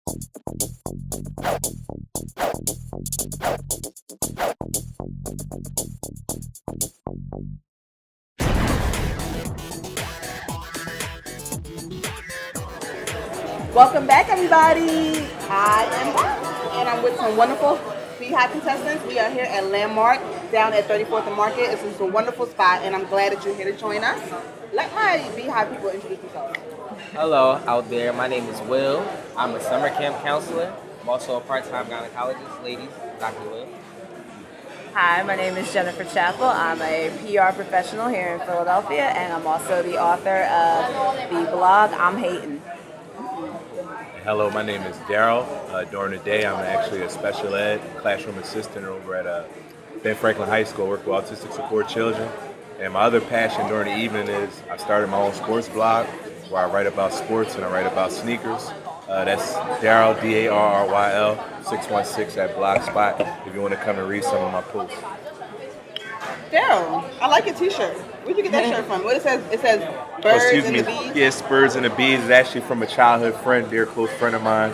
Welcome back, everybody. I am back, and I'm with some wonderful beehive contestants. We are here at Landmark, down at 34th and Market. This is a wonderful spot, and I'm glad that you're here to join us. Let my beehive people introduce themselves. Hello out there, my name is Will. I'm a summer camp counselor. I'm also a part-time gynecologist, ladies, Dr. Will. Hi, my name is Jennifer Chappell. I'm a PR professional here in Philadelphia, and I'm also the author of the blog I'm Hatin'. Hello, my name is Daryl. During the day, I'm actually a special ed classroom assistant over at Ben Franklin High School. I work with autistic support children. And my other passion during the evening is I started my own sports blog where I write about sports and I write about sneakers. That's Daryl, D-A-R-R-Y-L, 616 at Blogspot if you want to come and read some of my posts. Daryl, I like your t-shirt. Where'd you get that shirt from? What it says birds and the bees? Yes, birds and the bees is actually from a childhood friend, dear close friend of mine,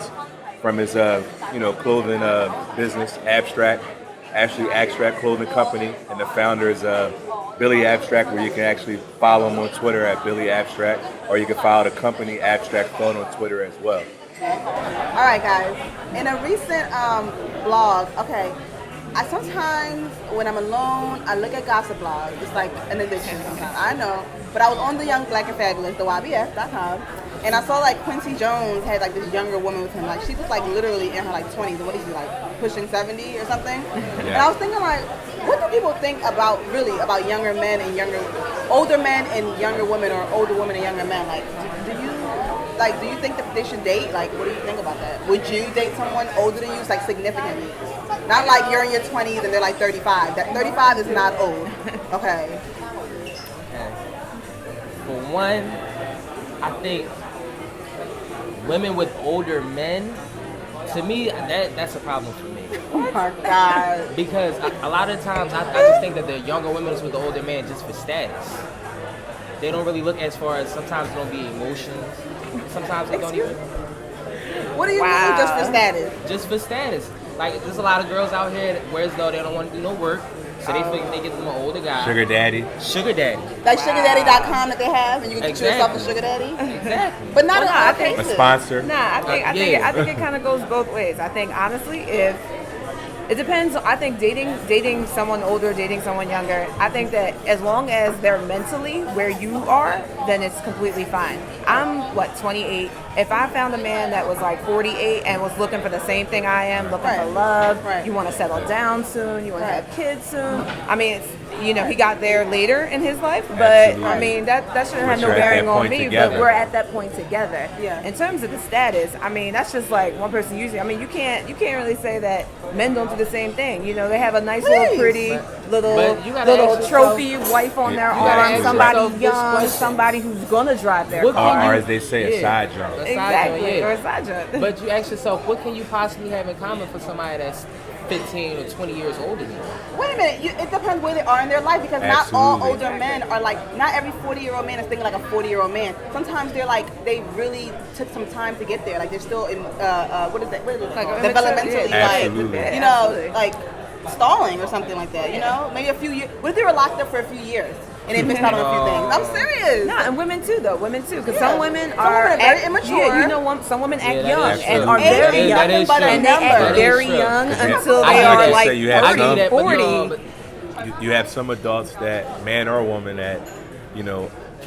from his clothing business, Abstract Clothing Company, and the founder is Billy Abstract, where you can actually follow him on Twitter at Billy Abstract, or you can follow the company Abstract Phone on Twitter as well. All right, guys. In a recent blog, I sometimes, when I'm alone, I look at gossip blogs. It's like an addiction sometimes. I know. But I was on the Young Black and Fabulous, the YBF.com, and I saw like Quincy Jones had like this younger woman with him. Like she was like literally in her like 20s. What is she, like pushing 70 or something? Yeah. And I was thinking like, what do people think about younger men and older men and younger women, or older women and younger men? Like, do you think that they should date? Like, what do you think about that? Would you date someone older than you, like significantly? Not like you're in your 20s and they're like 35. That 35 is not old. Okay. For one, I think women with older men, to me, that's a problem for me. Oh my God. Because a lot of times I just think that the younger women is with the older man just for status. They don't really look as far as, sometimes it don't be emotions. Sometimes they don't even. What do you mean just for status? Just for status. Like, there's a lot of girls out here that whereas though they don't want to do no work, so they think they get them an older guy. Sugar daddy. Like sugardaddy.com that they have, and you can get yourself a sugar daddy? Exactly. But not in all cases. A sponsor. I think it kind of goes both ways. I think honestly, if it depends. I think dating someone older, dating someone younger, I think that as long as they're mentally where you are, then it's completely fine. I'm 28. If I found a man that was like 48 and was looking for the same thing I am, looking for love, you want to settle down soon, you want to have kids soon. I mean, he got there later in his life, but absolutely. I mean that shouldn't have no bearing on me. Together. But we're at that point together. Yeah. In terms of the status, I mean that's just like one person usually. I mean you can't really say that men don't do the same thing. They have a nice little pretty little trophy wife on their arm, somebody young, somebody who's gonna drive their car, or as they say, a side job. Exactly, or a side job. But you ask yourself, what can you possibly have in common for somebody that's 15 or 20 years older than you? Wait a minute, it depends where they are in their life, because not all older men are like, not every 40-year-old man is thinking like a 40-year-old man. Sometimes they're like, they really took some time to get there. Like they're still in, what is it called? Developmentally, like stalling or something like that, maybe a few years. What if they were locked up for a few years and they missed out on a few things? I'm serious. No, and women too, because some women are very immature. Yeah, some women act young and are very young, and they act very young until they are like 30, 40. You have some adults that, man or woman, that,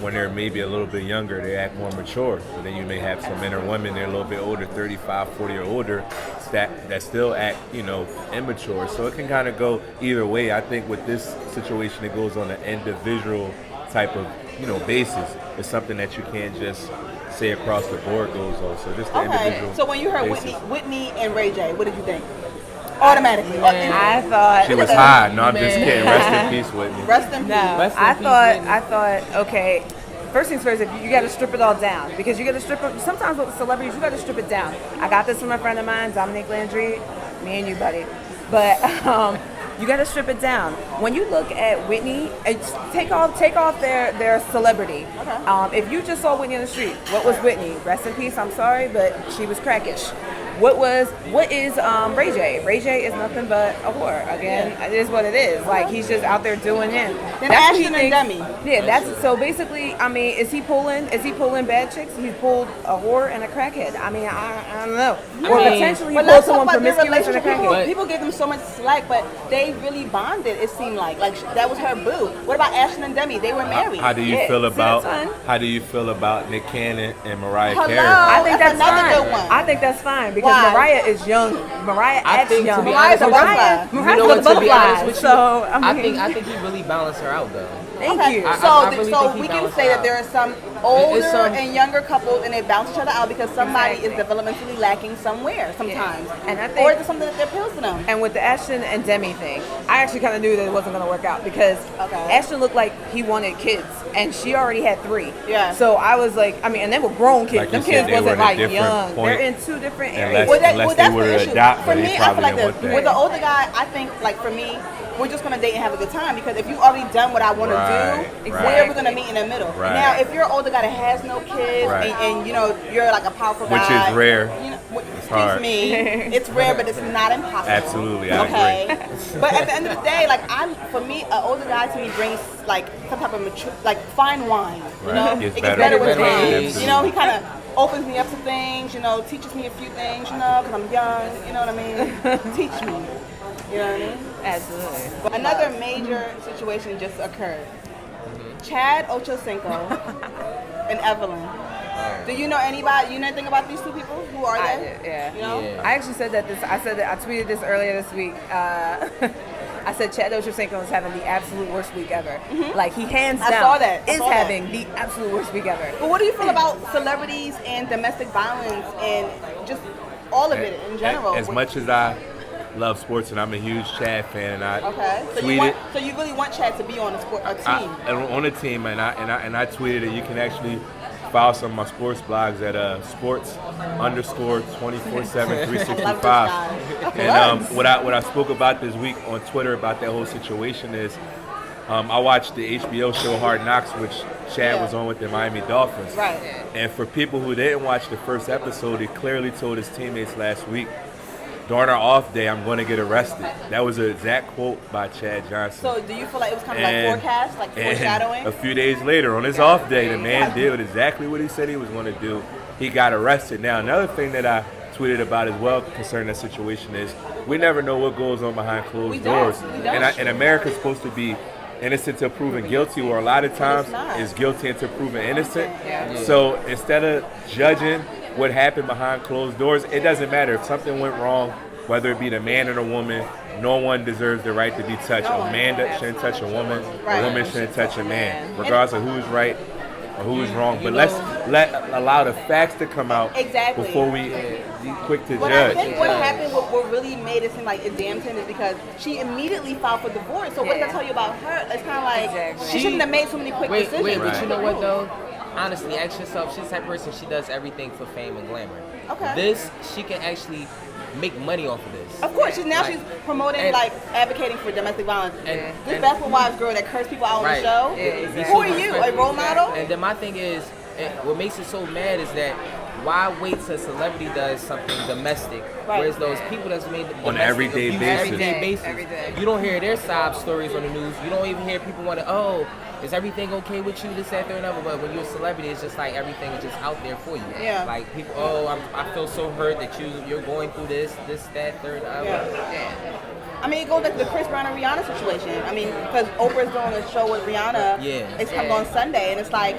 when they're maybe a little bit younger, they act more mature. But then you may have some men or women, they're a little bit older, 35, 40 or older, that still act, immature. So it can kind of go either way. I think with this situation, it goes on an individual type of, basis. It's something that you can't just say across the board goes on. So just the individual. So when you heard Whitney and Ray J, what did you think? Automatically. I thought she was high. No, I'm just kidding. Rest in peace, Whitney. Rest in peace. No, I thought, okay. First things first, you got to strip it all down, because you got to strip it. Sometimes with celebrities, you got to strip it down. I got this from a friend of mine, Dominic Landry, me and you, buddy. But you got to strip it down. When you look at Whitney, take off their celebrity. Okay. If you just saw Whitney on the street, what was Whitney? Rest in peace. I'm sorry, but she was crackish. what is Ray J? Ray J is nothing but a whore. Again, it is what it is. Like, he's just out there doing him. Then That's what he Ashton and thinks. Demi. Yeah, that's so basically. I mean, is he pulling bad chicks? He's pulled a whore and a crackhead. I mean, I don't know. Or mean, potentially he But pulled let's talk someone about their promiscuous and a relationship. crackhead. People give them so much slack, but they really bonded. It seemed like that was her boo. What about Ashton and Demi? They were married. How do you Yeah, feel see, about that's fine. how do you feel about Nick Cannon and Mariah Hello. Carey? I think That's that's another fine. good one. I think that's fine because Why? Mariah is young. Mariah I acts think, to young. be Mariah's honest a with you, butterfly. Mariah's you know a what, to be honest butterfly. with you, So I think he really balanced her out though. Thank Okay, you. I so really so think he we can balanced say it that out. there are some older some- and younger couples, and they balance each other out because somebody Exactly. is developmentally lacking somewhere sometimes, And I or think- is it something that appeals to them? And with the Ashton and Demi thing, I actually kind of knew that it wasn't going to work out because Okay. Ashton looked like he wanted kids, and she already had 3. Yeah. So I was like, I mean, and they were grown kids. Like Them you said, kids they were wasn't at a like different young. point. They're in 2 different Unless- areas. unless they that's were the to issue. adopt, For but they me, I probably feel like didn't want this. that. With the older guy, I think, like, for me, we're just gonna date and have a good time because if you already done what I want to Right, do, right. where are we gonna meet in the middle? Right. Now, if you're an older guy that has no kids Right. and you know you're like a powerful Which guy, is rare. You know, excuse hard. me, it's rare, but it's not impossible. Absolutely, I okay. agree. But at the end of the day, like for me, an older guy to me brings like some type of mature, like fine wine. You Right. know, Gets it better gets better with with time. age. You know, he kind of opens me up to things. You know, teaches me a few things. You know, because I'm young. You know what I mean? Teach me. You know what I mean? Absolutely. But another major situation just occurred. Chad Ochocinco and Evelyn. Do you know anybody? You know anything about these 2 people? Who are I they? did, yeah. You know? Yeah. I actually said that I tweeted this earlier this week. I said Chad Ochocinco is having the absolute worst week ever. Like, he hands I down saw that. I is saw that. having the absolute worst week ever. But what do you feel about celebrities and domestic violence and just all of it in general? As much as I love sports and I'm a huge Chad fan, and I Okay. So tweeted you really want Chad to be on a team? on a team, and I tweeted that you can actually follow some of my sports blogs at sports_247 365. And what I spoke about this week on Twitter about that whole situation is I watched the HBO show Hard Knocks, which Chad was on with the Miami Dolphins. Right. And for people who didn't watch the first episode, he clearly told his teammates last week, during our off day, I'm going to get arrested. That was an exact quote by Chad Johnson. So do you feel like it was kind of like forecast, like foreshadowing? A few days later, on his off day, the man did exactly what he said he was going to do. He got arrested. Now, another thing that I tweeted about as well concerning that situation is we never know what goes on behind closed doors. And America's supposed to be innocent until proven guilty, or a lot of times is guilty until proven innocent. Yeah. So instead of judging what happened behind closed doors, it doesn't matter if something went wrong, whether it be the man or the woman. No one deserves the right to be touched. A man shouldn't touch a woman. A woman shouldn't touch a man, regardless of who's right or who's wrong. But let's allow the facts to come out before we be quick to But judge. I think what happened, what really made it seem like it damned him is because she immediately filed for divorce. So what does that tell you about her? It's kind of like she shouldn't have made so many quick decisions. Wait, but you know what though? Honestly, ask yourself, she's the type of person, she does everything for fame and glamour. Okay. This, she can actually make money off of this. Of course, she's promoting, advocating for domestic violence. This Basketball Wives girl that cursed people out on the show. Yeah, who are you, a role model? And then my thing is, what makes it so mad is that why wait till a celebrity does something domestic, whereas those people that's made on an everyday basis. Every day. You don't hear their sob stories on the news. You don't even hear people want to, is everything okay with you, this, that, third, and other? But when you're a celebrity, it's just like everything is just out there for you. Yeah. Like people, I feel so hurt that you're going through this, that, third, and other. Yeah. I mean, it goes like the Chris Brown and Rihanna situation. I mean, because Oprah's doing a show with Rihanna. It's coming on Sunday, and it's like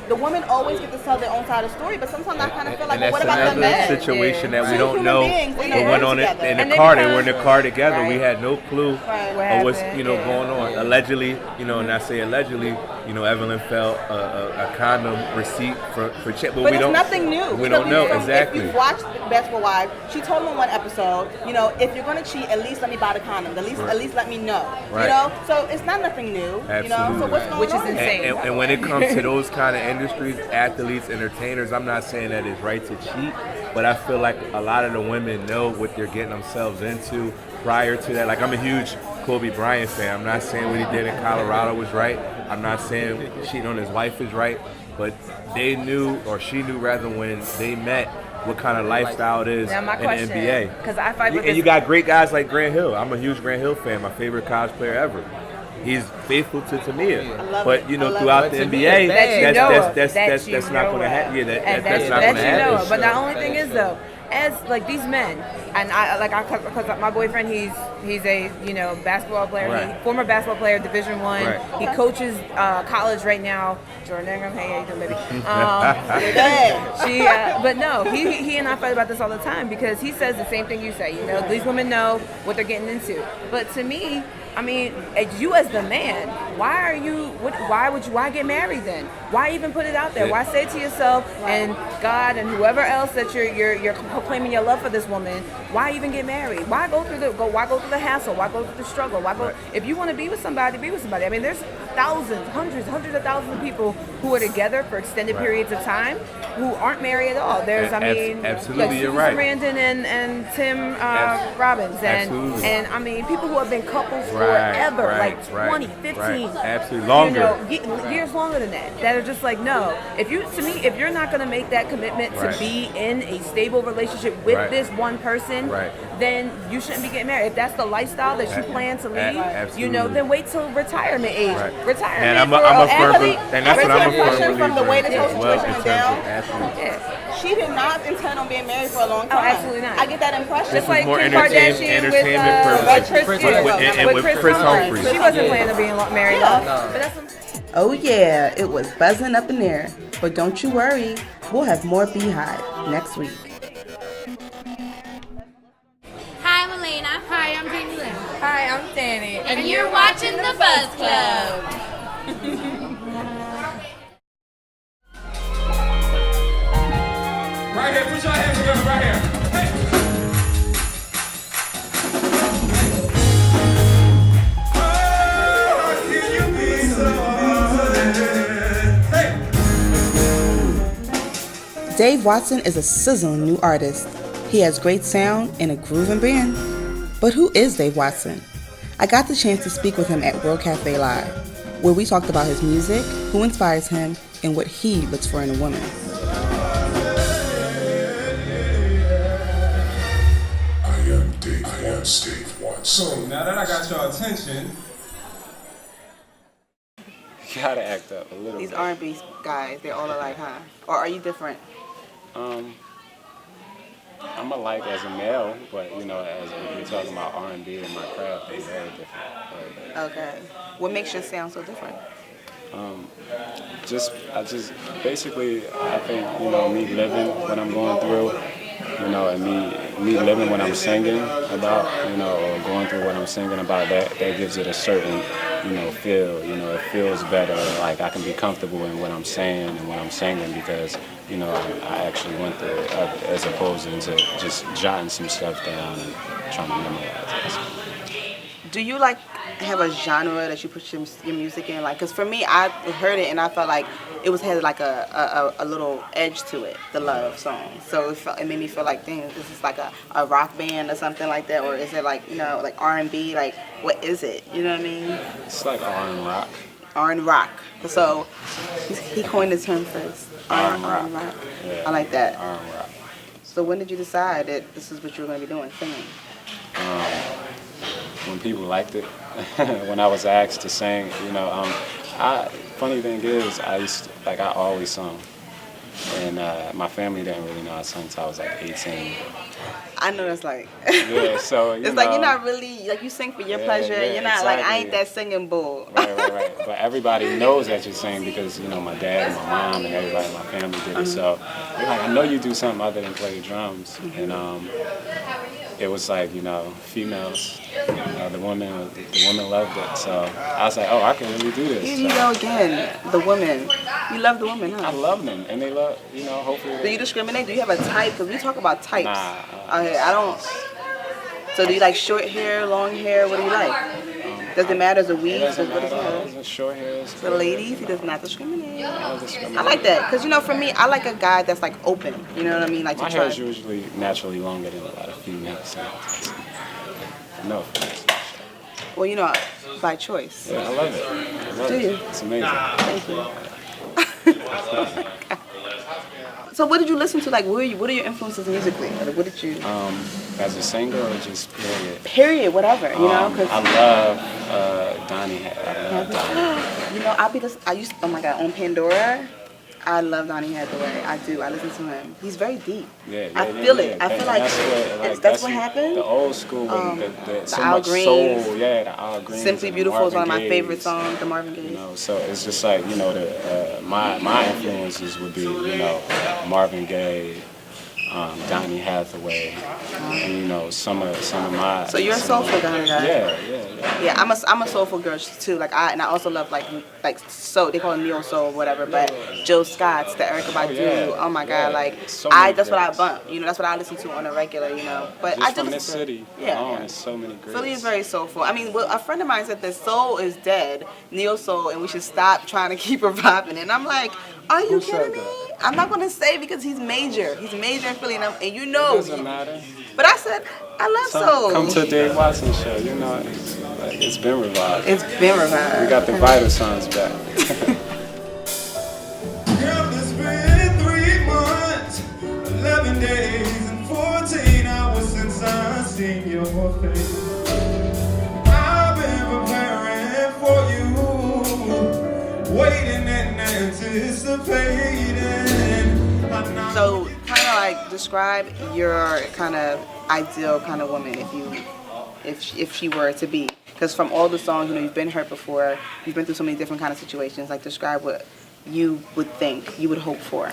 the women always get to tell their own side of the story. But sometimes I kind of feel like, well, what about the men? Situation that we Two don't human know. beings, What they went work on together. in And the they car? They become- were in the car together. We had no clue Right. of what's going on. Allegedly, and I say allegedly, Evelyn felt a condom receipt for check, but we it's don't. nothing new. We don't know exactly. If you watched Basketball Wives, she told him in one episode, if you're gonna cheat, at least let me buy the condom. At least let me know. Right. So it's not nothing new. Absolutely. So what's going Which is on? insane. And when it comes to those kind of industries, athletes, entertainers, I'm not saying that it's right to cheat, but I feel like a lot of the women know what they're getting themselves into prior to that. Like, I'm a huge Kobe Bryant fan. I'm not saying what he did in Colorado was right. I'm not saying cheating on his wife is right, but they knew, or she knew rather, when they met, what kind of lifestyle it is Now my in question, the NBA. because I fight with And this. you got great guys like Grant Hill. I'm a huge Grant Hill fan. My favorite college player ever. He's faithful to Tamia, but you know, throughout the NBA, that's not going to happen. Yeah, that's not going to happen. But the only thing is though, as like these men, and because my boyfriend, he's a basketball player, Right. former basketball player, Division I. Right. He coaches college right now. Jordan Ingram, hey, how you doing, baby? But no, he and I fight about this all the time because he says the same thing you say. You know, these women know what they're getting into. But to me, I mean, you as the man, why get married then? Why even put it out there? Why say to yourself and God and whoever else that you're proclaiming your love for this woman? Why even get married? Why go through the hassle? Why go through the struggle? If you want to be with somebody, be with somebody. I mean, there's thousands, hundreds of thousands of people who are together for extended periods of time who aren't married at all. There's, absolutely, like you're right. Brandon and Tim Robbins, and I mean, people who have been couples forever, like 20, 15, absolutely longer, years longer than that. That are just like, no. If you're not going to make that commitment to be in a stable relationship with this one person, then you shouldn't be getting married. If that's the lifestyle that you plan to lead, then wait till retirement age. Retirement. And I'm a firm, and that's what I'm a firm believer from the way this whole situation went down. Absolutely. She did not intend on being married for a long time. Oh, absolutely not. I get that impression. Just like more Kim entertainment Kardashian with Chris Humphries. She wasn't planning on being married long. But that's Oh yeah, it was buzzing up in there. But don't you worry, we'll have more Beehive next week. Hi, I'm Elena. Hi, I'm Jamie Lynn. Hi, I'm Danny. And you're watching the Buzz Club. Right here, put your hands together right here. Hey. Oh, can you be so hey. Dave Watson is a sizzling new artist. He has great sound and a grooving band. But who is Dave Watson? I got the chance to speak with him at World Cafe Live, where we talked about his music, who inspires him, and what he looks for in a woman. Dave Watson. So now that I got your attention, You gotta act up a little These bit. R&B guys, they're all alike, huh? Or are you different? I'm alike as a male, but as we're talking about R&B and my craft, they're very different. Okay. What makes your sound so different? I just basically, I think, me living what I'm going through, and me living what I'm singing about, or going through what I'm singing about, that gives it a certain, feel. It feels better, like I can be comfortable in what I'm saying and what I'm singing because, I actually went through it, as opposed to just jotting some stuff down and trying to memorize it. Do you have a genre that you put your music in? Because for me, I heard it and I felt like it had like a little edge to it, the love song. So it made me feel like, dang, this is like a rock band or something like that, or is it like R&B? Like, what is it? You know what I mean? It's like R&B rock. R&B rock. So he coined the term first. R&B rock. Yeah. I like that. R&B rock. So when did you decide that this is what you were going to be doing, singing? When people liked it, when I was asked to sing, funny thing is, I always sung, and my family didn't really know I sung until I was 18. I know that's like. Yeah, so it's like you're not really you sing for your pleasure. You're not exactly. I ain't that singing bull. Right. But everybody knows that you sing because my dad and my mom and everybody in my family did it. So they're like, I know you do something other than play the drums, and it was like females, the women loved it. So I was like, oh, I can really do this. Here you go again, the women. You love the women, huh? I love them, and they love hopefully. Do you discriminate? Do you have a type? Because we talk about types. Nah. Okay, I don't. So do you like short hair, long hair? What do you like? Does it matter? Is it weave? It doesn't matter. Short hair is for ladies, he does not discriminate. I discriminate. I like that because for me, I like a guy that's like open. You know what I mean? Like my hair is usually naturally longer than a lot of females. So. No. Well, by choice. Yeah, I love it. Do you? It's amazing. Thank you. So what did you listen to? Like, what are your influences musically? Like, what did you? As a singer or just period? Period, whatever. You know, because I love Donnie. I love Donnie. you know, oh my God, on Pandora. I love Donnie Hathaway. I do. I listen to him. He's very deep. I feel it. I feel like that's what happened. The old school, the so Al much Green. soul. Yeah, the Al Green. Simply Beautiful is one of my favorite songs, the Marvin Gaye. You know, so it's just like, you know, my influences would be, you know, Marvin Gaye, Donnie Hathaway, and, you know, some of my. So you're a soulful guy. Yeah. Yeah, I'm a soulful girl too. I also love like soul. They call it neo soul, whatever. But Jill Scott's, the Erykah Badu. Oh my God, like So that's what I greats. bump. You know, that's what I listen to on a regular. You know, but Just I do from listen this to city alone, there's so many greats. Philly is very soulful. I mean, well, a friend of mine said that soul is dead, neo soul, and we should stop trying to keep reviving it. And I'm like, are you kidding me? I'm not gonna say because he's major. He's major in Philly, and you know. It doesn't matter. But I said I love soul. Come to the Dave Watson show. You know, it's been revived. It's been revived. We got the vital signs back. Girl, it's been 3 months, 11 days, and 14 hours since I seen your face. I've been preparing for you, waiting and anticipating. So, kind of like describe your kind of ideal kind of woman if she were to be. Because from all the songs, you know, you've been hurt before, you've been through so many different kind of situations. Like, describe what you would think, you would hope for.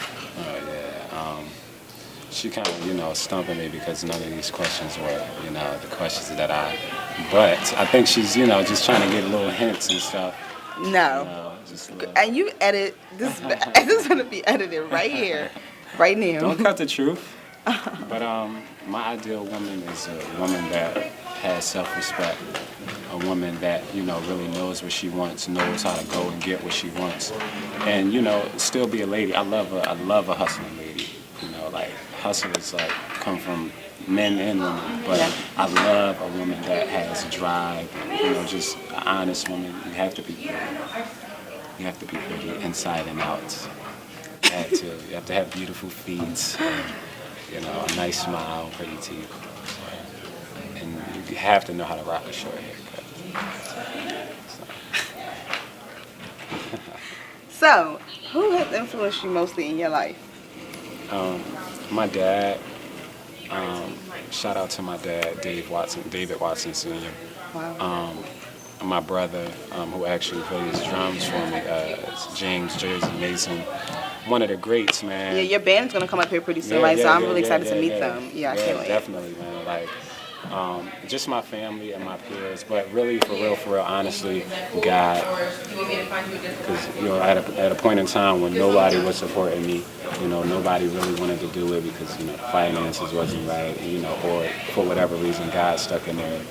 She kind of, you know, stumping me because none of these questions were, you know, the questions that but I think she's, you know, just trying to get little hints and stuff. No. You know, just And you edit, this is going to be edited right here, right now. Don't cut the truth. But my ideal woman is a woman that has self-respect, a woman that, you know, really knows what she wants, knows how to go and get what she wants, and, you know, still be a lady. I love a hustling lady. You know, like hustlers like come from men and women, but I love a woman that has drive, and, you know, just an honest woman. You have to be pretty. You have to be pretty inside and out. You have to have beautiful feet. You know, a nice smile, pretty teeth. And you have to know how to rock a short haircut. So, who has influenced you mostly in your life? My dad. Shout out to my dad, David Watson Sr. Wow. My brother, who actually plays drums for me, James Jersey Mason. One of the greats, man. Yeah, your band's gonna come up here pretty soon, right? So I'm really excited to meet them. Yeah, I can't wait. Definitely, man. Like, just my family and my peers, but really, for real, honestly, God. Because, you know, at a point in time when nobody was supporting me, you know, nobody really wanted to do it because, you know, the finances wasn't right, you know, or for whatever reason, God stuck in there.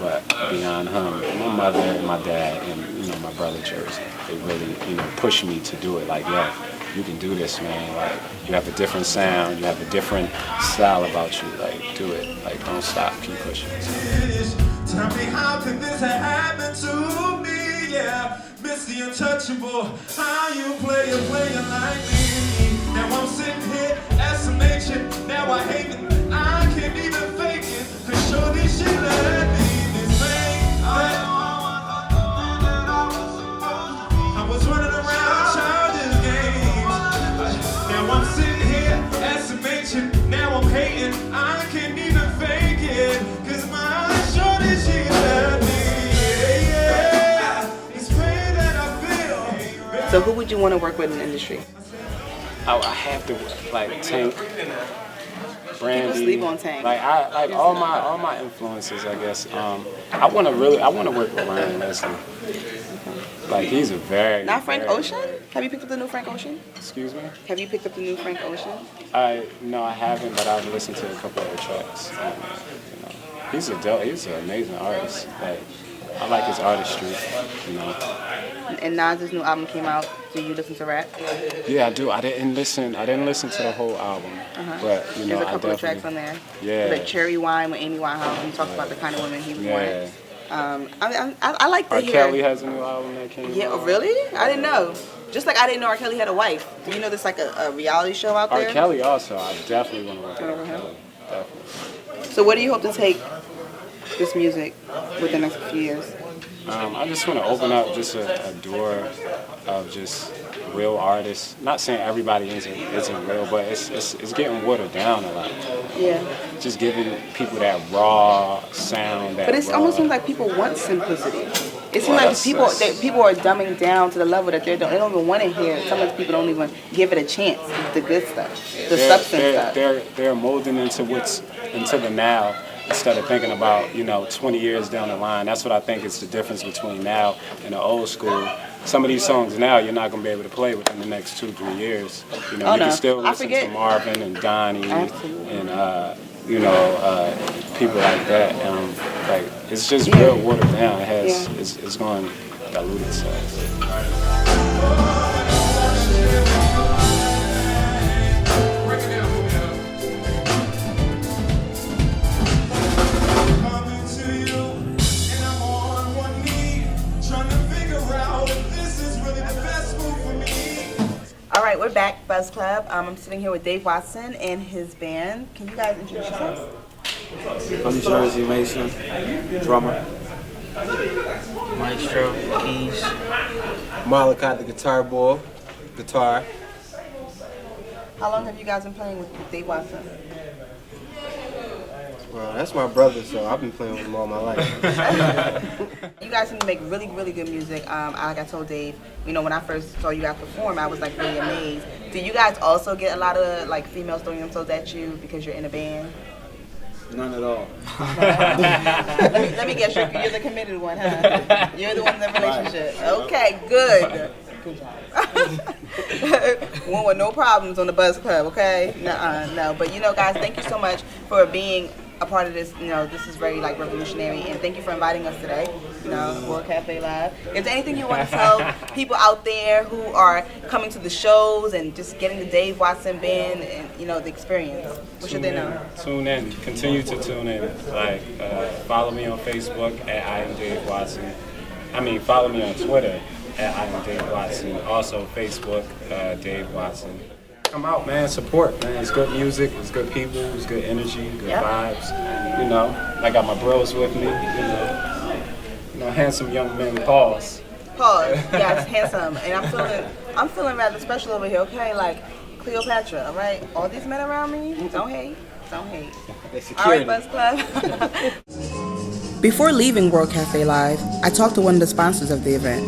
But beyond him, my mother and my dad and, you know, my brother Jersey, they really, you know, pushed me to do it. Like, yeah, you can do this, man. Like, you have a different sound, you have a different style about you. Like, do it. Like, don't stop, keep pushing. Tell me how could this happen to me? Yeah, Miss the Untouchable. How you play a player like me? Now I'm sitting here estimation. Now I hate it. I can't even fake it. Cause sure this shit let me. I was running around childish games. Now I'm sitting here estimation. Now I'm hating. I can't even fake it. Cause my shorty, she let me. Yeah. It's pain that I feel. So who would you want to work with in the industry? I have to, like, Tank. Brandy, people sleep on Tank. Like all my influences, I guess. I want to work with Ryan Leslie. Like, he's a very Not Frank very, Ocean? Have you picked up the new Frank Ocean? Excuse me? Have you picked up the new Frank Ocean? No, I haven't, but I've listened to a couple of the tracks. You know, he's an amazing artist. Like, I like his artistry. You know. And Nas's new album came out. Do you listen to rap? Yeah, I do. I didn't listen to the whole album, but, you know, There's a couple I of tracks on there. Yeah. Like Cherry Wine with Amy Winehouse. He talks about the kind of women he would want. I like to R. hear. Kelly has a new album that came Yeah, out. really? I didn't know. Just like I didn't know R. Kelly had a wife. Do you know there's like a reality show out there? R. Kelly also. I definitely want to work with R. Kelly. Definitely. So where do you hope to take this music within the next few years? I just want to open up just a door of just real artists. Not saying everybody isn't real, but it's getting watered down a lot. Yeah. Just giving people that raw sound. But it almost seems like people want simplicity. It seems like people are dumbing down to the level that they don't even want to hear. Some of the people don't even give it a chance. The good stuff, the substance stuff. They're molding into the now instead of thinking about 20 years down the line. That's what I think is the difference between now and the old school. Some of these songs now you're not gonna be able to play within the next 2-3 years. You can still listen to Marvin and Donnie and people like that. Like it's just real watered down. It's going to dilute itself. All right, we're back, Buzz Club. I'm sitting here with Dave Watson and his band. Can you guys introduce yourselves? I'm Jersey Mason, drummer. Maestro, keys. Malachi, the guitar boy, guitar. How long have you guys been playing with Dave Watson? Well, that's my brother, so I've been playing with him all my life. You guys seem to make really, really good music. Like I told Dave, when I first saw you guys perform, I was like really amazed. Do you guys also get a lot of like females throwing themselves at you because you're in a band? None at all. let me guess, you're the committed one, huh? You're the one in the relationship. Okay, good. Good job. One with no problems on the Buzz Club, okay? No. But guys, thank you so much for being a part of this. This is very like revolutionary, and thank you for inviting us today. World Cafe Live. Is there anything you want to tell people out there who are coming to the shows and just getting the Dave Watson band and the experience? What should they know? Tune in. Continue to tune in. Like follow me on Facebook at I am Dave Watson. Follow me on Twitter at I am Dave Watson. Also Facebook Dave Watson. Come out, man. Support, man. It's good music. It's good people. It's good energy. Good vibes. I got my bros with me. Handsome young men. Pause. Yes, handsome. And I'm feeling rather special over here. Okay, like Cleopatra. All right. All these men around me. Don't hate. All right, Buzz Club. Before leaving World Cafe Live, I talked to one of the sponsors of the event.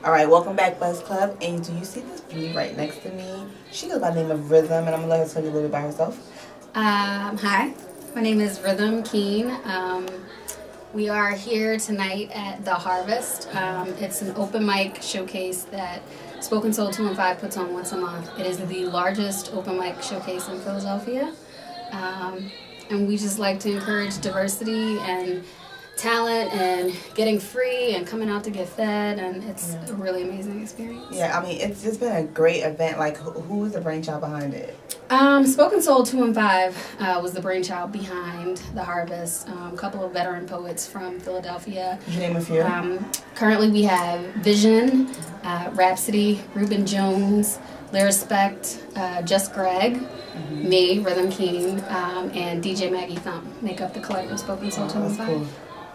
All right, welcome back, Buzz Club. And do you see this beauty right next to me? She goes by the name of Rythm, and I'm gonna let her tell you a little bit about herself. Hi, my name is Rythm Keene. We are here tonight at the Harvest. It's an open mic showcase that SpokenSoul215 puts on once a month. It is the largest open mic showcase in Philadelphia. And we just like to encourage diversity and talent and getting free and coming out to get fed, and it's a really amazing experience. Yeah, it's just been a great event. Like, who is the brainchild behind it? SpokenSoul215 was the brainchild behind the Harvest. A couple of veteran poets from Philadelphia. Can you name a few? Currently we have Vision, Rhapsody, Ruben Jones, Lyrespect, Just Greg, me, Rythm Keene, and DJ Maggie Thump make up the collective SpokenSoul215. Cool.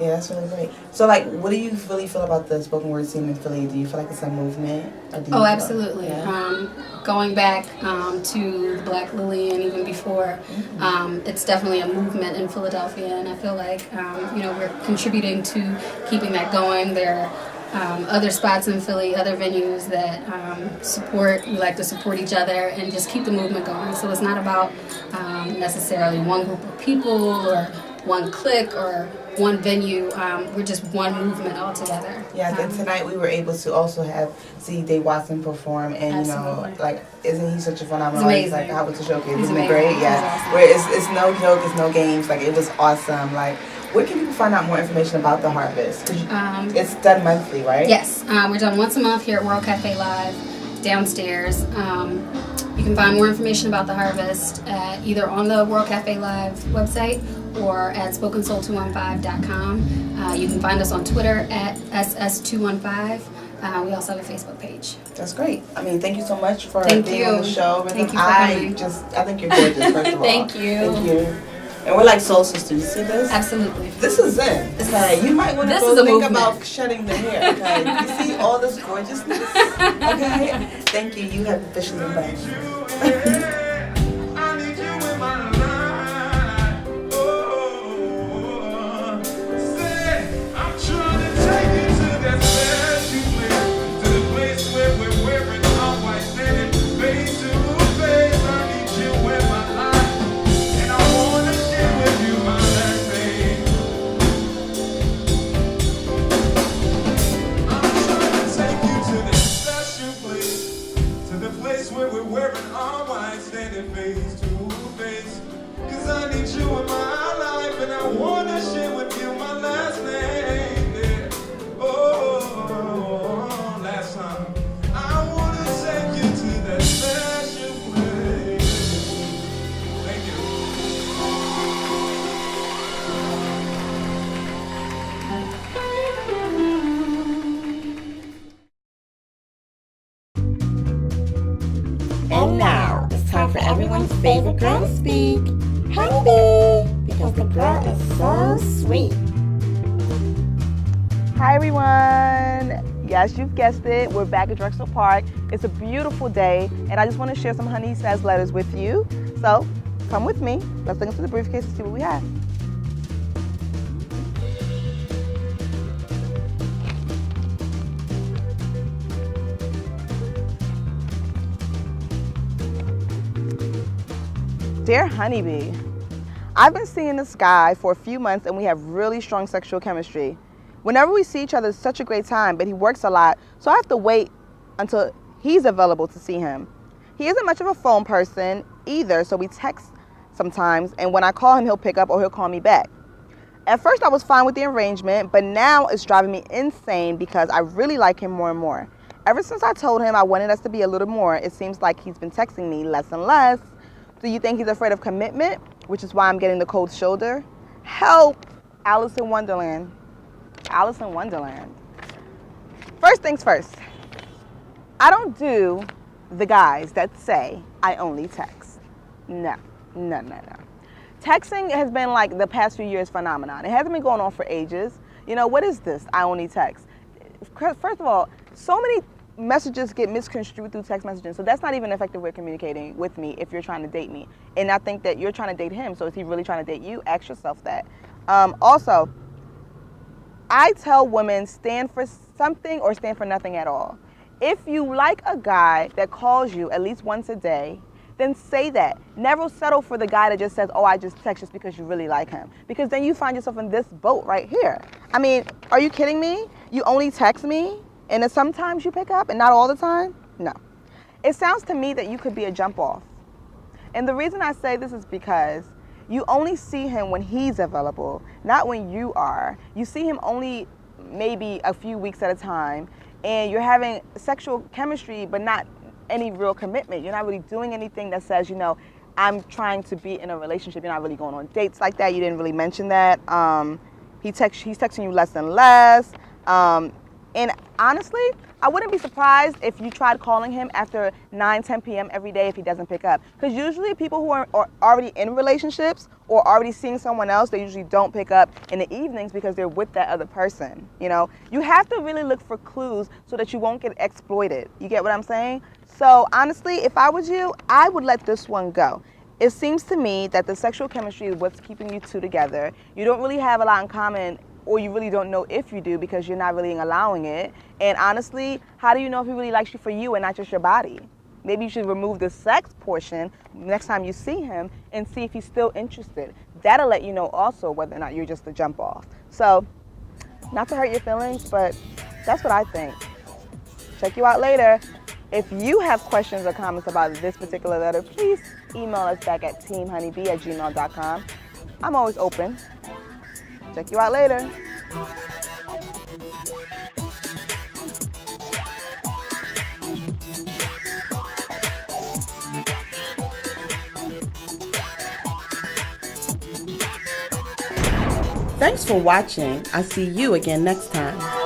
Yeah, that's really great. So, like, what do you really feel about the spoken word scene in Philly? Do you feel like it's a movement? Oh, absolutely. Yeah. Going back to the Black Lily and even before, it's definitely a movement in Philadelphia, and I feel like, we're contributing to keeping that going. There are other spots in Philly, other venues that we like to support each other and just keep the movement going. So it's not about necessarily one group of people or one clique or one venue. We're just one movement all together. Yeah, and tonight we were able to also see Dave Watson perform, and isn't he such a phenomenal artist? Like, how was the showcase? Isn't it great? Yeah, where it's no joke, it's no games. Like, it was awesome. Like, where can people find out more information about the Harvest? 'Cause it's done monthly, right? Yes, we're done once a month here at World Cafe Live downstairs. You can find more information about the Harvest either on the World Cafe Live website or at SpokenSoul215.com. You can find us on Twitter at SS215. We also have a Facebook page. That's great. I mean, thank you so much for Thank being you. on the show. Thank you for I coming. think you're gorgeous, first of all. Thank you. Thank you. And we're like soul sisters. You see this? Absolutely. This is it. Okay, you might want to This go is a think movement. about shedding the hair. Okay, you see all this gorgeousness. Okay, thank you. You have officially been back. I need you in my life. Oh, say I'm trying to take you to that special place, to the place where we're wearing all white, standing face to face. I need you in my life, and I wanna share with you my last name. I'm trying to take you to that special place, to the place where we're wearing all white, standing face to face. 'Cause I need you in my life, and I wanna share with you my last name. Yeah. Oh, last time. I wanna take you to that special place. Thank you. And now it's time for everyone's favorite girl to speak, Honeybee, because the girl is so sweet. Hi everyone. Yes, you've guessed it. We're back at Drexel Park. It's a beautiful day, and I just want to share some Honey Says letters with you. So come with me. Let's look into the briefcase and see what we have. Dear Honeybee, I've been seeing this guy for a few months and we have really strong sexual chemistry. Whenever we see each other, it's such a great time, but he works a lot, so I have to wait until he's available to see him. He isn't much of a phone person either, so we text sometimes, and when I call him, he'll pick up or he'll call me back. At first, I was fine with the arrangement, but now it's driving me insane because I really like him more and more. Ever since I told him I wanted us to be a little more, it seems like he's been texting me less and less. Do you think he's afraid of commitment, which is why I'm getting the cold shoulder? Help! Alice in Wonderland. Alice in Wonderland. First things first. I don't do the guys that say I only text. No. Texting has been like the past few years phenomenon. It hasn't been going on for ages. You know, what is this? I only text. First of all, so many messages get misconstrued through text messaging, so that's not even an effective way of communicating with me if you're trying to date me. And I think that you're trying to date him, so is he really trying to date you? Ask yourself that. Also, I tell women stand for something or stand for nothing at all. If you like a guy that calls you at least once a day, then say that. Never settle for the guy that just says, oh, I just text just because you really like him. Because then you find yourself in this boat right here. I mean, are you kidding me? You only text me? And then sometimes you pick up and not all the time? No. It sounds to me that you could be a jump off. And the reason I say this is because you only see him when he's available, not when you are. You see him only maybe a few weeks at a time, and you're having sexual chemistry, but not any real commitment. You're not really doing anything that says, you know, I'm trying to be in a relationship. You're not really going on dates like that. You didn't really mention that. He's texting you less and less. And honestly, I wouldn't be surprised if you tried calling him after 9, 10 p.m. every day if he doesn't pick up. Because usually people who are already in relationships or already seeing someone else, they usually don't pick up in the evenings because they're with that other person. You know, you have to really look for clues so that you won't get exploited. You get what I'm saying? So honestly, if I was you, I would let this one go. It seems to me that the sexual chemistry is what's keeping you two together. You don't really have a lot in common, or you really don't know if you do because you're not really allowing it. And honestly, how do you know if he really likes you for you and not just your body? Maybe you should remove the sex portion next time you see him and see if he's still interested. That'll let you know also whether or not you're just a jump off. So, not to hurt your feelings, but that's what I think. Check you out later. If you have questions or comments about this particular letter, please email us back at teamhoneybee@gmail.com. I'm always open. Check you out later. Thanks for watching. I'll see you again next time.